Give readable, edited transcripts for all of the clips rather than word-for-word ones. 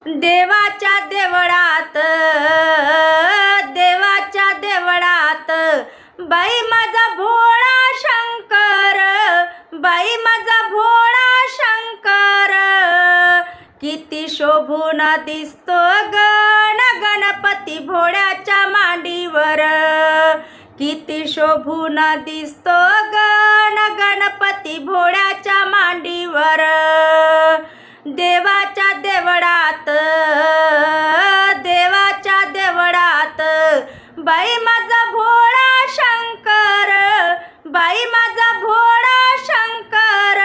देवाच्या देवळात देवाच्या देवळात बाई माझा भोळा शंकर, बाई माझा भोळा शंकर, किती शोभून दिसतो गण गणपती भोळ्याच्या मांडीवर, किती शोभून दिसतो गण गणपती भोळ्याच्या मांडीवर. देवाच्या देवळात देवाच्या देवळात बाई माझा भोळा शंकर, बाई माझा भोळा शंकर,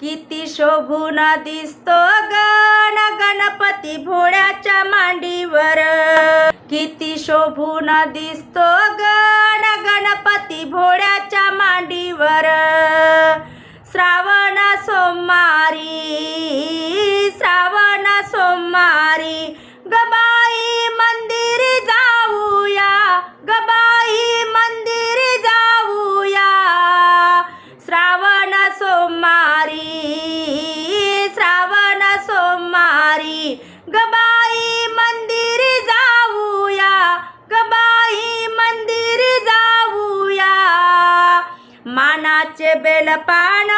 किती शोभून दिसतो गण गणपती भोळ्याच्या मांडीवर, किती शोभून दिसतो गण गणपती भोळ्याच्या मांडीवर. श्रावण सोमवारी श्रावण सोमवारी गबाई मंदिरी जाऊया, गबाई मंदिरी जाऊया. श्रावण सोमवारी श्रावण सोमवारी गबाई मंदिरी जाऊया, गबाई मंदिरी जाऊया. मानाचे बेलपान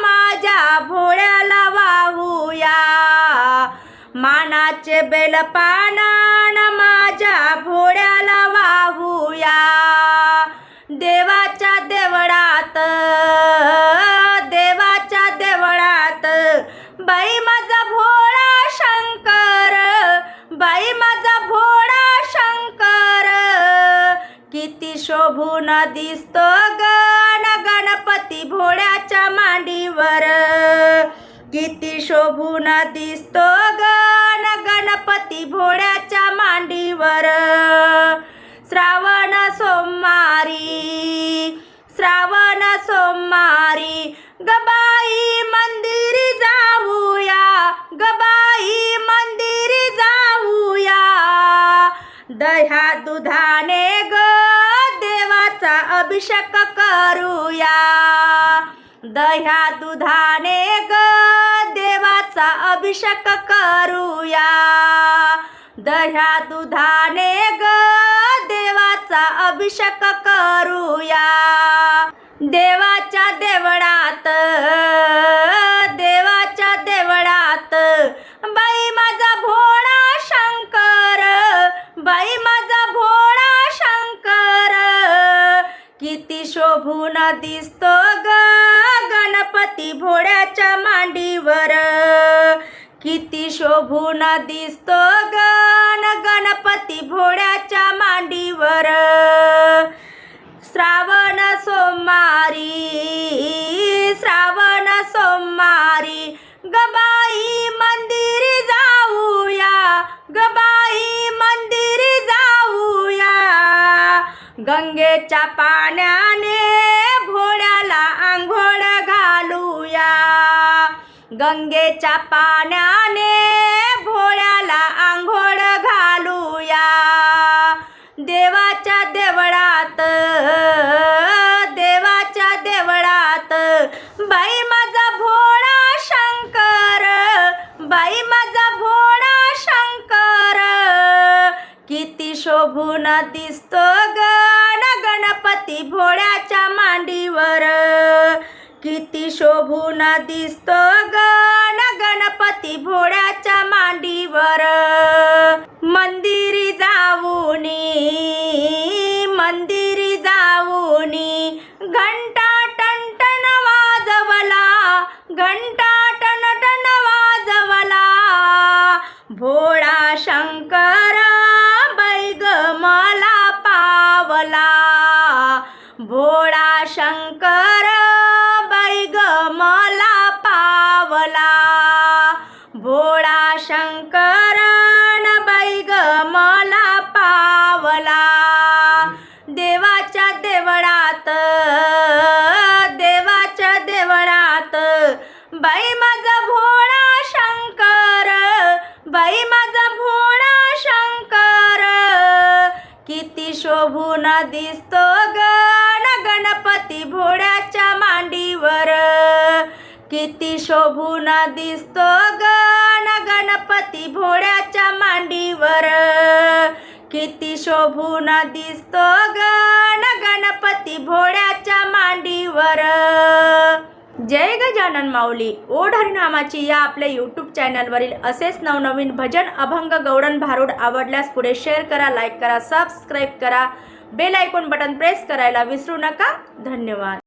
माझ्या भोळ्याला वाहूया, मानाचे बेलपान माझ्या भोळ्याला वाहूया. देवाच्या देवळात देवाच्या देवळात बाई माझा भोळा शंकर, बाई माझा भोळा शंकर, किती शोभून दिसतो गण गणपती भोळ्याच्या मांडीवर, किती शोभून दिसतो गण गणपती भोळ्याच्या मांडीवर. श्रावण सोमवारी श्रावण सोमवारी गबाई मंदिरी जाऊया, गबाई मंदिरी जाऊया. दह्या दुधाने ग देवाचा अभिषेक करूया, दह्या दुधाने ग देवाचा अभिषेक करूया, दह्या दुधाने ग देवाचा अभिषेक करूया. देवाच्या देवळात देवाच्या देवळात बाई माझा भोळा शंकर, बाई माझा भोळा शंकर, किती शोभून दिसतो ग गणपती भोळ्याच्या मांडीवर, किती शोभून दिसतो गण गणपती भोळ्याच्या मांडीवर. श्रावण सोमवारी श्रावण सोमवारी गबाई मंदिरी जाऊया, गबाई मंदिरी जाऊया. गंगेच्या पाण्याने भोळ्याला आंघोळ घालूया, गंगेच्या पाण्याने भोळ्याला आंघोळ घालूया. देवाच्या देवळात देवाच्या देवळात बाई माझा भोळा शंकर, बाई माझा भोळा शंकर, किती शोभून दिसतो गण गणपती भोळ्याच्या मांडीवर, किती शोभून दिसतो गण गणपती भोळ्याच्या मांडीवर. मंदिरी जाऊनी मंदिरी जाऊनी घंटा टणटण वाजवला, घंटा टणटण वाजवला. भोळा शंकर बाई ग मला पावला, भोळा शंकर बाई ग मला पावला. भोळा शंकर बाई ग मला पावला. देवाच्या देवळात देवाच्या देवळात बाई माझा भोळा शंकर, बाई माझा भोळा शंकर, किती शोभून दिसतो गण गणपती भोळ्याच्या मांडीवर, किती शोभून दिसतो गण गणपती किती शोभून दिसतो गण गणपती भोळ्याच्या मांडीवर. जय गजानन माऊली. ओढ हरिनामाची या आपल्या यूट्यूब चॅनलवरील असेच नवनवीन भजन, अभंग, गवळण, भारूड आवडल्यास पुढे शेअर करा, लाईक करा, सबस्क्राईब करा, बेल आयकॉन बटन प्रेस करायला विसरू नका. धन्यवाद.